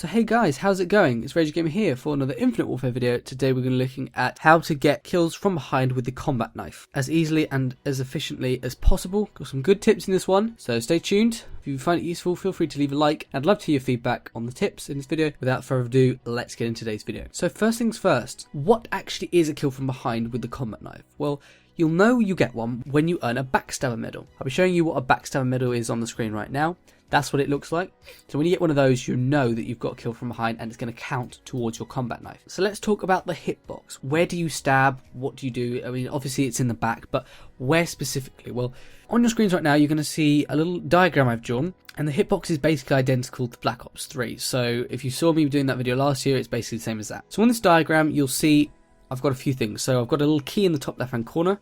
So hey guys, how's it going? It's Rage Gamer here for another Infinite Warfare video. Today we're going to be looking at how to get kills from behind with the combat knife as easily and as efficiently as possible. Got some good tips in this one, so stay tuned. If you find it useful, feel free to leave a like. I'd love to hear your feedback on the tips in this video. Without further ado, let's get into today's video. So first things first, what actually is a kill from behind with the combat knife? Well, you'll know you get one when you earn a backstabber medal. I'll be showing you what a backstabber medal is on the screen right now. That's what it looks like. So when you get one of those, you know that you've got a kill from behind and it's going to count towards your combat knife. So let's talk about the hitbox. Where do you stab? What do you do? I mean, obviously it's in the back, but where specifically? Well, on your screens right now, you're going to see a little diagram I've drawn, and the hitbox is basically identical to Black Ops 3. So if you saw me doing that video last year, it's basically the same as that. So on this diagram, you'll see I've got a few things. So I've got a little key in the top left-hand corner.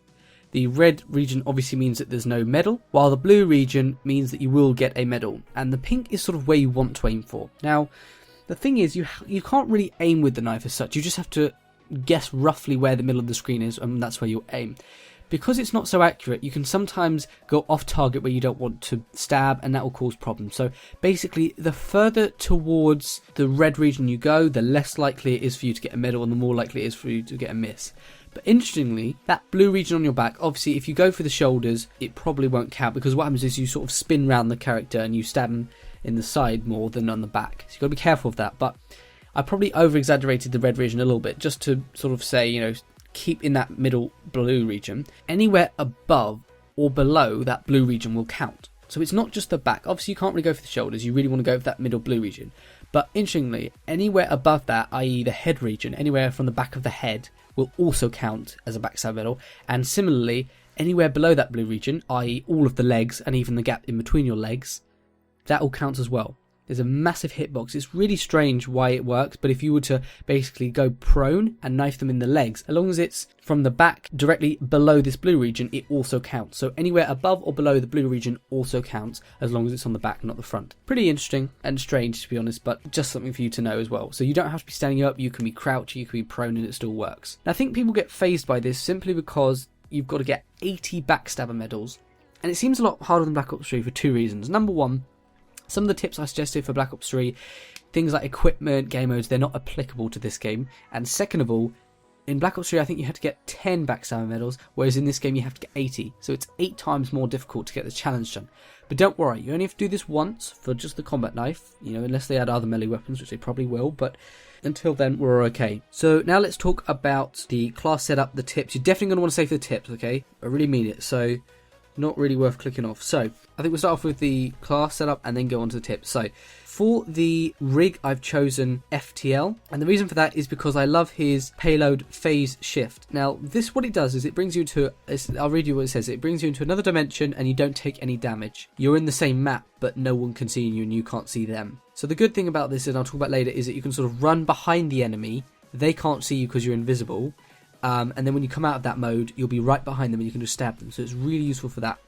The red region obviously means that there's no medal, while the blue region means that you will get a medal, and the pink is sort of where you want to aim for. Now, the thing is, you can't really aim with the knife as such. You just have to guess roughly where the middle of the screen is, and that's where you'll aim. Because it's not so accurate, you can sometimes go off target where you don't want to stab, and that will cause problems. So basically, the further towards the red region you go, the less likely it is for you to get a medal, and the more likely it is for you to get a miss. But interestingly, that blue region on your back, obviously if you go for the shoulders, it probably won't count, because what happens is you sort of spin round the character and you stab him in the side more than on the back. So you've got to be careful of that. But I probably over-exaggerated the red region a little bit, just to sort of say, you know, keep in that middle blue region. Anywhere above or below that blue region will count. So it's not just the back. Obviously you can't really go for the shoulders, you really want to go for that middle blue region. But interestingly, anywhere above that, i.e. the head region, anywhere from the back of the head, will also count as a backstab medal, and similarly anywhere below that blue region, i.e. all of the legs and even the gap in between your legs, that all counts as well. There's a massive hitbox. It's really strange why it works, but if you were to basically go prone and knife them in the legs, as long as it's from the back directly below this blue region, it also counts. So anywhere above or below the blue region also counts, as long as it's on the back, not the front. Pretty interesting and strange, to be honest, but just something for you to know as well. So you don't have to be standing up, you can be crouching, you can be prone, and it still works. Now, I think people get phased by this simply because you've got to get 80 backstabber medals, and it seems a lot harder than Black Ops 3 for two reasons. Number one, some of the tips I suggested for Black Ops 3, things like equipment, game modes, they're not applicable to this game. And second of all, in Black Ops 3 I think you had to get 10 backstabber medals, whereas in this game you have to get 80. So it's 8 times more difficult to get the challenge done. But don't worry, you only have to do this once for just the combat knife, you know, unless they add other melee weapons, which they probably will, but until then we're okay. So now let's talk about the class setup, the tips. You're definitely going to want to save the tips, okay? I really mean it, so not really worth clicking off. So I think we'll start off with the class setup and then go on to the tips. So for the rig, I've chosen FTL, and the reason for that is because I love his payload phase shift. Now this, what it does is it brings you to, I'll read you what it says, it brings you into another dimension and you don't take any damage. You're in the same map, but no one can see you and you can't see them. So the good thing about this, and I'll talk about later, is that you can sort of run behind the enemy. They can't see you because you're invisible. And then when you come out of that mode, you'll be right behind them and you can just stab them. So it's really useful for that.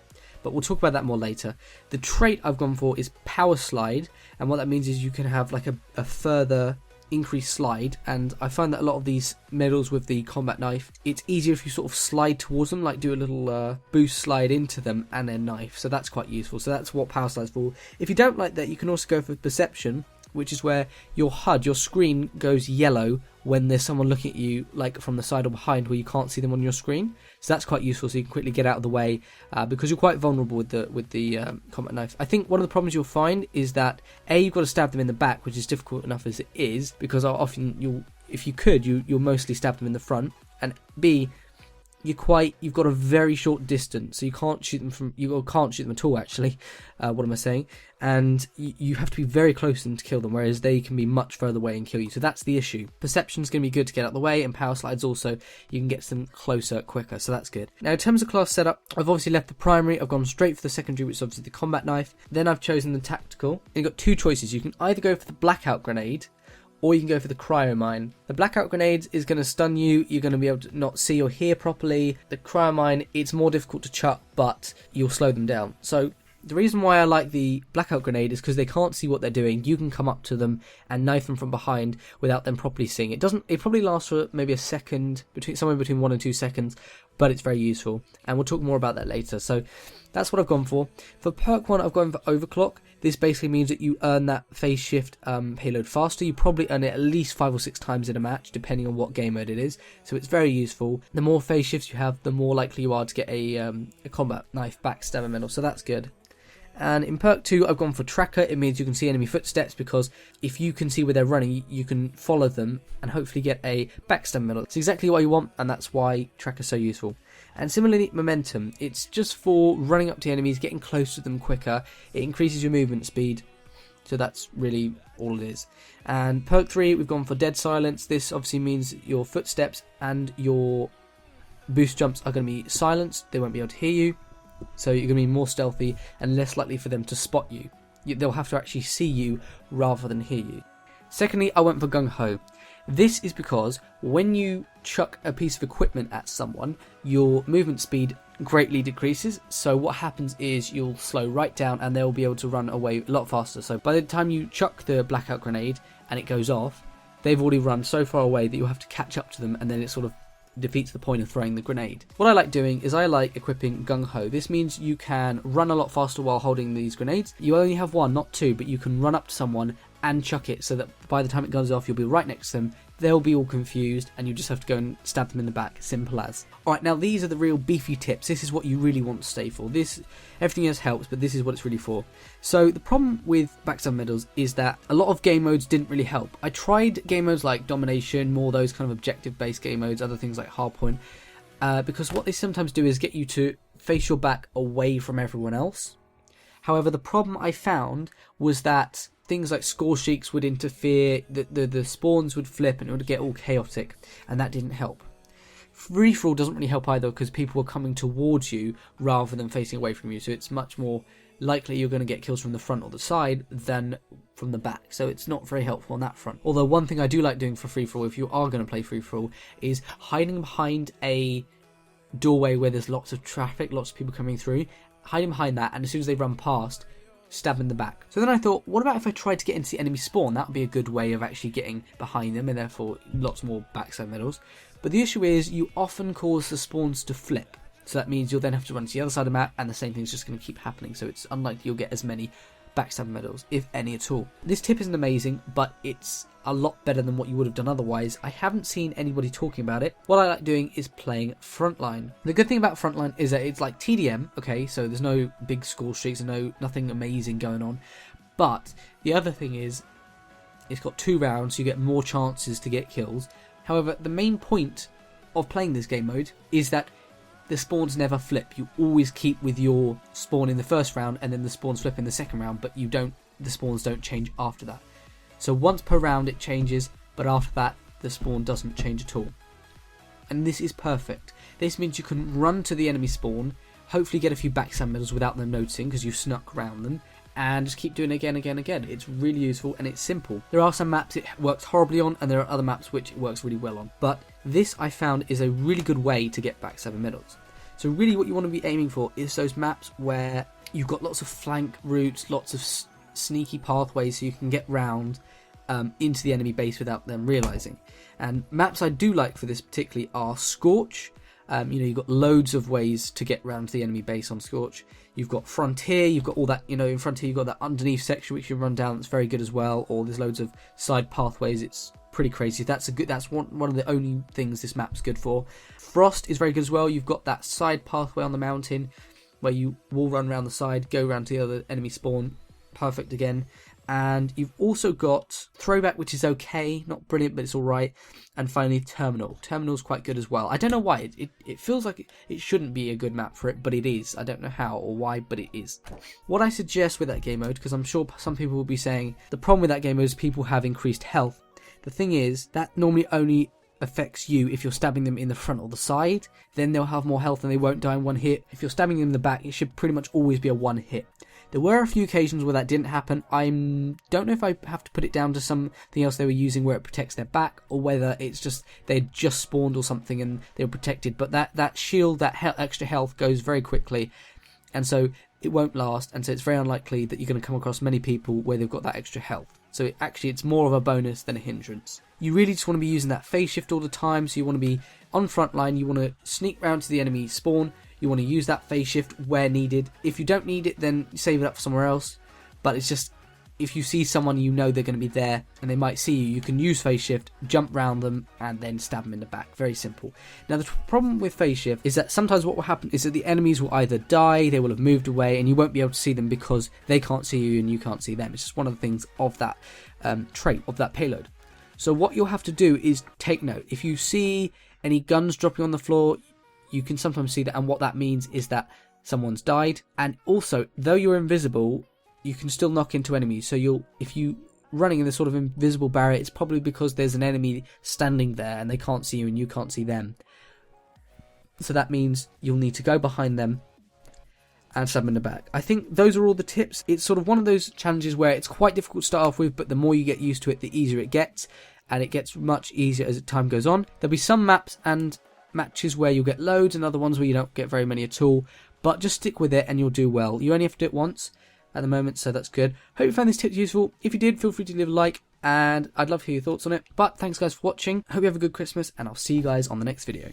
But we'll talk about that more later. The trait I've gone for is power slide. And what that means is you can have like a further increased slide. And I find that a lot of these medals with the combat knife, it's easier if you sort of slide towards them, like do a little boost slide into them and then knife. So that's quite useful. So that's what power slide's for. If you don't like that, you can also go for perception, which is where your HUD, your screen, goes yellow when there's someone looking at you, like from the side or behind, where you can't see them on your screen. So that's quite useful, so you can quickly get out of the way, because you're quite vulnerable with the combat knife. I think one of the problems you'll find is that A, you've got to stab them in the back, which is difficult enough as it is, because often if you could, you'll mostly stab them in the front, and B, you've got a very short distance, so you can't shoot them can't shoot them at all, actually. What am I saying? And you have to be very close to them to kill them, whereas they can be much further away and kill you. So that's the issue. Perception's going to be good to get out of the way, and power slides also, you can get them closer quicker, so that's good. Now in terms of class setup, I've obviously left the primary, I've gone straight for the secondary, which is obviously the combat knife. Then I've chosen the tactical, and you've got two choices. You can either go for the blackout grenade, or you can go for the cryo mine. The blackout grenade is going to stun you, you're going to be able to not see or hear properly. The cryo mine, it's more difficult to chuck, but you'll slow them down. So the reason why I like the blackout grenade is because they can't see what they're doing. You can come up to them and knife them from behind without them properly seeing. It probably lasts for maybe a second, somewhere between 1 and 2 seconds, but it's very useful, and we'll talk more about that later. So That's what I've gone for. For perk 1, I've gone for Overclock. This basically means that you earn that phase shift payload faster. You probably earn it at least 5 or 6 times in a match, depending on what game mode it is. So it's very useful. The more phase shifts you have, the more likely you are to get a combat knife backstabber medal. So that's good. And in perk 2, I've gone for Tracker. It means you can see enemy footsteps, because if you can see where they're running, you can follow them and hopefully get a backstab medal. It's exactly what you want, and that's why Tracker's so useful. And similarly, Momentum. It's just for running up to enemies, getting close to them quicker. It increases your movement speed. So that's really all it is. And perk 3, we've gone for Dead Silence. This obviously means your footsteps and your boost jumps are going to be silenced. They won't be able to hear you. So you're going to be more stealthy and less likely for them to spot you. They'll have to actually see you rather than hear you. Secondly, I went for Gung Ho. This is because when you chuck a piece of equipment at someone, your movement speed greatly decreases. So what happens is you'll slow right down and they'll be able to run away a lot faster. So by the time you chuck the blackout grenade and it goes off, they've already run so far away that you'll have to catch up to them, and then it sort of defeats the point of throwing the grenade. What I like doing is I like equipping Gung Ho. This means you can run a lot faster while holding these grenades. You only have 1, not 2, but you can run up to someone and chuck it so that by the time it goes off, you'll be right next to them. They'll be all confused and you just have to go and stab them in the back. Simple as. Alright, now these are the real beefy tips. This is what you really want to stay for. Everything else helps, but this is what it's really for. So the problem with backstab medals is that a lot of game modes didn't really help. I tried game modes like Domination, more those kind of objective based game modes, other things like Hardpoint, because what they sometimes do is get you to face your back away from everyone else. However, the problem I found was that things like score streaks would interfere, the spawns would flip and it would get all chaotic, and that didn't help. Free for all doesn't really help either, because people are coming towards you rather than facing away from you, so it's much more likely you're going to get kills from the front or the side than from the back, so it's not very helpful on that front. Although one thing I do like doing for free for all, if you are going to play free for all, is hiding behind a doorway where there's lots of traffic, lots of people coming through, hiding behind that, and as soon as they run past, stab in the back. So then I thought, what about if I tried to get into the enemy spawn? That would be a good way of actually getting behind them, and therefore lots more backstab medals. But the issue is you often cause the spawns to flip. So that means you'll then have to run to the other side of the map, and the same thing's just going to keep happening. So it's unlikely you'll get as many backstab medals, if any at all. This tip isn't amazing, but it's a lot better than what you would have done otherwise. I haven't seen anybody talking about it. What I like doing is playing Frontline. The good thing about Frontline is that it's like TDM, okay, so there's no big score streaks and nothing amazing going on. But the other thing is, it's got 2 rounds, so you get more chances to get kills. However, the main point of playing this game mode is that the spawns never flip. You always keep with your spawn in the first round, and then the spawns flip in the second round, but the spawns don't change after that. So once per round it changes, but after that the spawn doesn't change at all. And this is perfect. This means you can run to the enemy spawn, hopefully get a few backstab medals without them noticing because you've snuck around them, and just keep doing it again. It's really useful and it's simple. There are some maps it works horribly on, and there are other maps which it works really well on. But this, I found, is a really good way to get backstab medals. So really what you want to be aiming for is those maps where you've got lots of flank routes, lots of sneaky pathways so you can get round into the enemy base without them realising. And maps I do like for this particularly are Scorch. You've got loads of ways to get round to the enemy base on Scorch. You've got Frontier, you've got all that, in Frontier you've got that underneath section which you run down, that's very good as well, or there's loads of side pathways, it's pretty crazy. That's one of the only things this map's good for. Frost is very good as well. You've got that side pathway on the mountain where you will run around the side, go around to the other enemy spawn, perfect again. And you've also got Throwback, which is okay, not brilliant, but it's alright. And finally, Terminal. Terminal's quite good as well. I don't know why. It feels like it shouldn't be a good map for it, but it is. I don't know how or why, but it is. What I suggest with that game mode, because I'm sure some people will be saying, the problem with that game mode is people have increased health. The thing is, that normally only affects you if you're stabbing them in the front or the side. Then they'll have more health and they won't die in one hit. If you're stabbing them in the back, it should pretty much always be a one hit. There were a few occasions where that didn't happen. I don't know if I have to put it down to something else they were using where it protects their back, or whether it's just they'd just spawned or something and they were protected. But that shield, that extra health goes very quickly, and so it won't last, and so it's very unlikely that you're going to come across many people where they've got that extra health. So it's more of a bonus than a hindrance. You really just want to be using that phase shift all the time, so you want to be on front line, you want to sneak round to the enemy spawn, You want to use that phase shift where needed. If you don't need it, then save it up for somewhere else. But it's just, if you see someone you know they're going to be there and they might see you, you can use phase shift, jump round them, and then stab them in the back. Very simple. Now, the problem with phase shift is that sometimes what will happen is that the enemies will either die, they will have moved away, and you won't be able to see them because they can't see you and you can't see them. It's just one of the things of that trait, of that payload. So what you'll have to do is take note. If you see any guns dropping on the floor, you can sometimes see that, and what that means is that someone's died. And also, though you're invisible, you can still knock into enemies. So if you running in this sort of invisible barrier, it's probably because there's an enemy standing there and they can't see you and you can't see them. So that means you'll need to go behind them and stab them in the back. I think those are all the tips. It's sort of one of those challenges where it's quite difficult to start off with, but the more you get used to it, the easier it gets, and it gets much easier as time goes on. There'll be some maps and matches where you'll get loads and other ones where you don't get very many at all, but just stick with it and you'll do well. You only have to do it once at the moment, so that's good. Hope you found these tips useful. If you did, feel free to leave a like, and I'd love to hear your thoughts on it. But thanks guys for watching. Hope you have a good Christmas, and I'll see you guys on the next video.